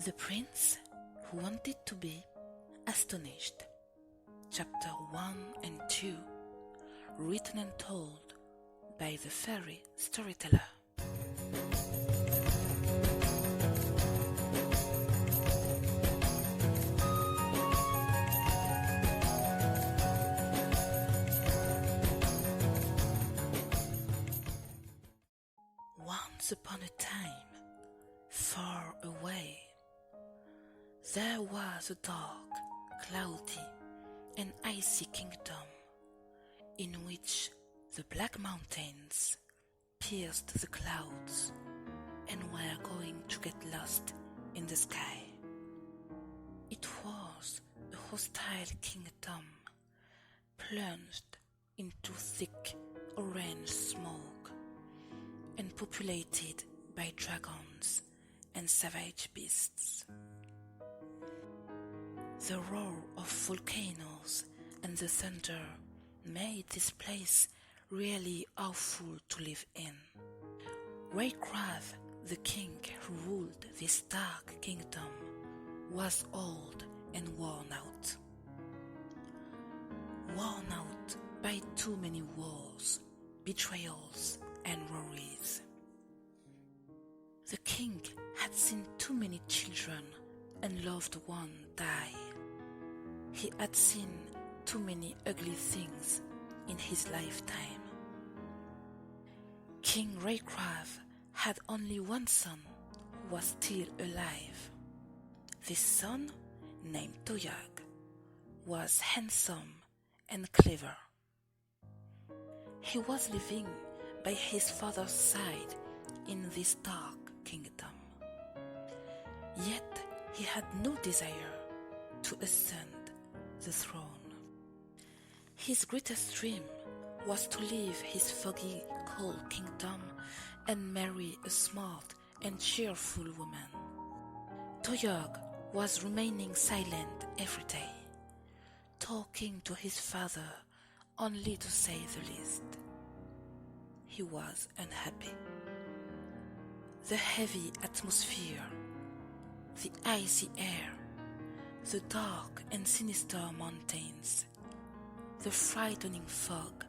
The Prince Who Wanted to Be Astonished, Chapter 1 and 2, written and told by the fairy Storyteller. Once upon a time, far away, there was a dark, cloudy, and icy kingdom in which the black mountains pierced the clouds and were going to get lost in the sky. It was a hostile kingdom, plunged into thick orange smoke and populated by dragons and savage beasts. The roar of volcanoes and the thunder made this place really awful to live in. Raycraft, the king who ruled this dark kingdom, was old and worn out. Worn out by too many wars, betrayals, and worries. The king had seen too many children and loved ones die. He had seen too many ugly things in his lifetime. King Raycraft had only one son who was still alive. This son, named Toyag, was handsome and clever. He was living by his father's side in this dark kingdom. Yet he had no desire to ascend the throne. His greatest dream was to leave his foggy, cold kingdom and marry a smart and cheerful woman. Toyag was remaining silent every day, talking to his father only to say the least. He was unhappy. The heavy atmosphere, the icy air, the dark and sinister mountains, the frightening fog,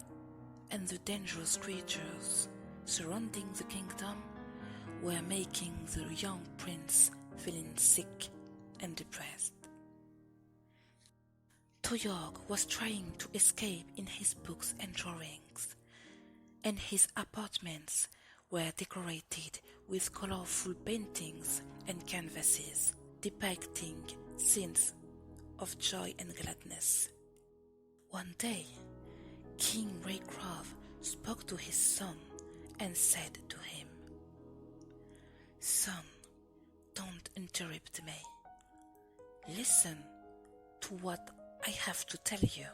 and the dangerous creatures surrounding the kingdom were making the young prince feeling sick and depressed. Toyag was trying to escape in his books and drawings, and his apartments were decorated with colorful paintings and canvases depicting scenes of joy and gladness. One day, King Raycraft spoke to his son and said to him, "Son, don't interrupt me. Listen to what I have to tell you.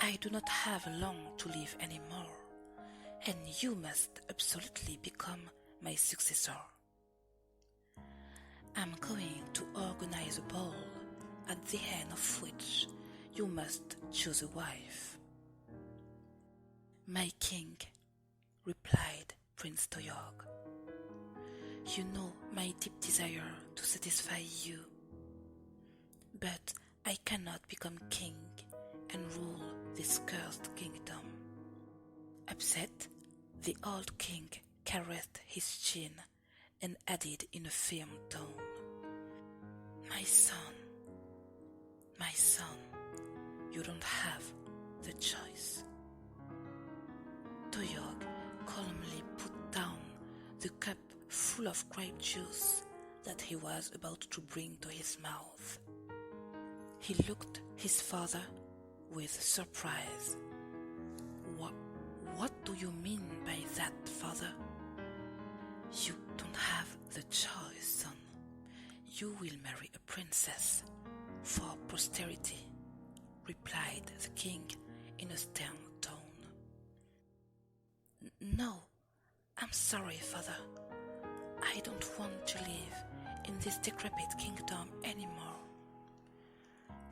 I do not have long to live anymore, and you must absolutely become my successor. I'm going to organize a ball at the end of which you must choose a wife." "My king," replied Prince Toyag, "you know my deep desire to satisfy you, but I cannot become king and rule this cursed kingdom." Upset, the old king caressed his chin and added in a firm tone, my son, you don't have the choice." Toyag calmly put down the cup full of grape juice that he was about to bring to his mouth. He looked his father with surprise. What do you mean by that, father?" "You don't have the choice, son. You will marry a princess for posterity," replied the king in a stern tone. "No, I'm sorry, father. I don't want to live in this decrepit kingdom anymore.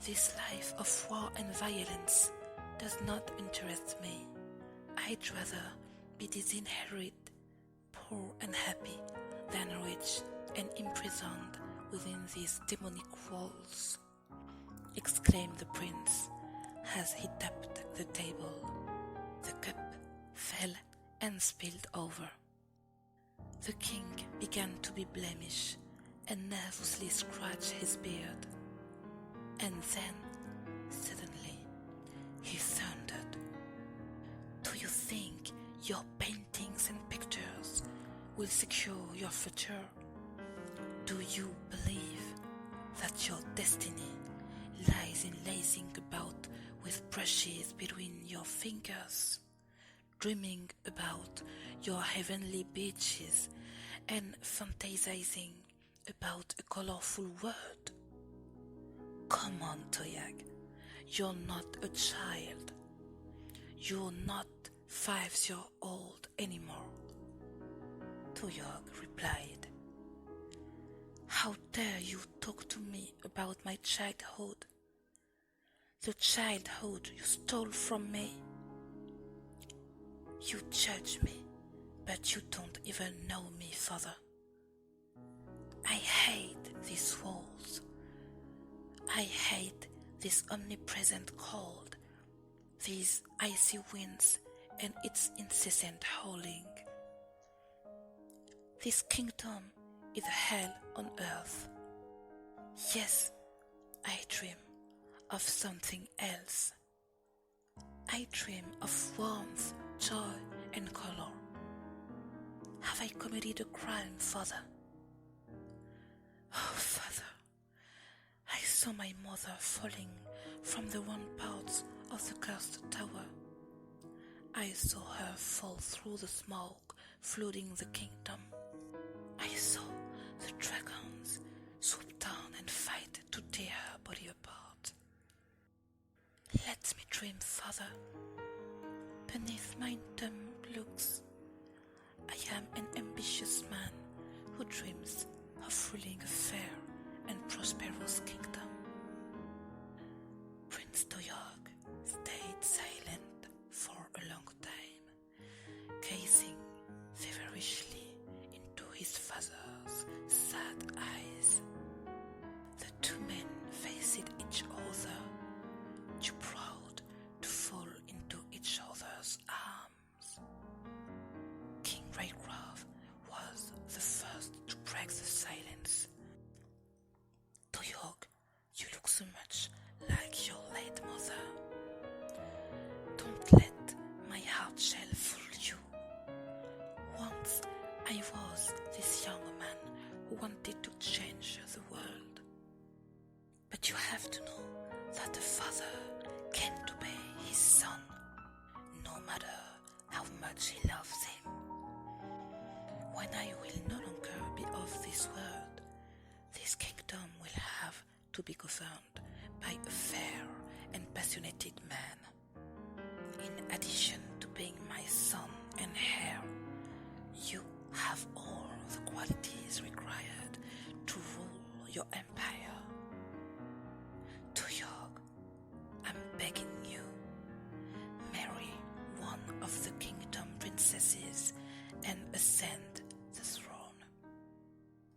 This life of war and violence does not interest me. I'd rather be disinherited, poor and happy, than rich and imprisoned within these demonic walls," exclaimed the prince as he tapped the table. The cup fell and spilled over. The king began to be blemish and nervously scratched his beard. And then, suddenly, he thundered. "Do you think your paintings and pictures will secure your future? Do you believe that your destiny lies in lazing about with brushes between your fingers, dreaming about your heavenly beaches and fantasizing about a colorful world? Come on, Toyag, you're not a child. You're not 5 years old anymore." Toyag replied, "How dare you talk to me about my childhood? The childhood you stole from me. You judge me, but you don't even know me, father. I hate these walls. I hate this omnipresent cold, these icy winds and its incessant howling. This kingdom is hell on earth. Yes, I dream of something else. I dream of warmth, joy, and color. Have I committed a crime, father? Oh, father, I saw my mother falling from the ramparts of the cursed tower. I saw her fall through the smoke flooding the kingdom. I saw the dragons swoop down and fight to tear her body apart. Let me dream, father. Beneath my dumb looks, I am an ambitious man who dreams of ruling a fair and prosperous kingdom." Prince Toyag stayed silent for a long time, gazing feverishly into his father's sad eyes. The two men faced each other, too proud to fall into each other's arms. King Raycroft was the first to break the silence. "Toyag, you look so much like your late mother. Don't let my hard shell fool you. Once I was this young man who wanted to change the world. But you have to know that a father can't obey his son, no matter how much he loves him. When I will no longer be of this world, this kingdom will have to be governed by a fair and passionate man. In addition to being my son and heir, you have all the qualities required to rule your empire. Toyag, I'm begging you, marry one of the kingdom princesses and ascend the throne."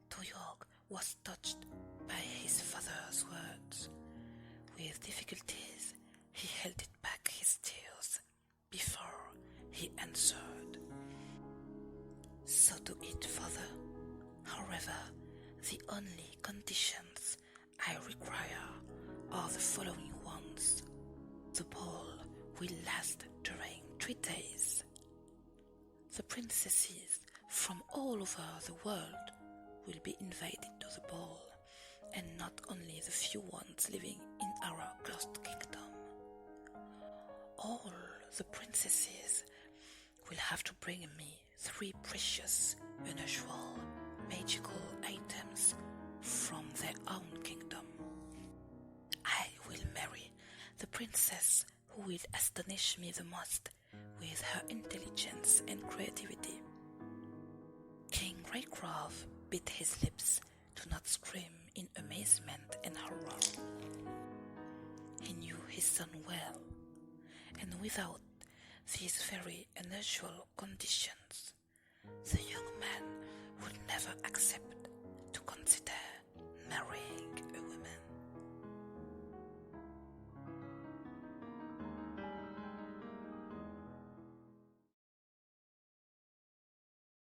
Toyag was touched by his father's words. With difficulties, he held back his tears before he answered, "So do it, father. However, the only conditions I require are the following ones. The ball will last during 3 days. The princesses from all over the world will be invited to the ball, and not only the few ones living in our cursed kingdom. All the princesses will have to bring me 3 precious, unusual, magical items from their own kingdom. I will marry the princess who will astonish me the most with her intelligence and creativity." King Raycroft bit his lips to not scream in amazement and horror. He knew his son well, and without these very unusual conditions, the young man would never accept consider marrying.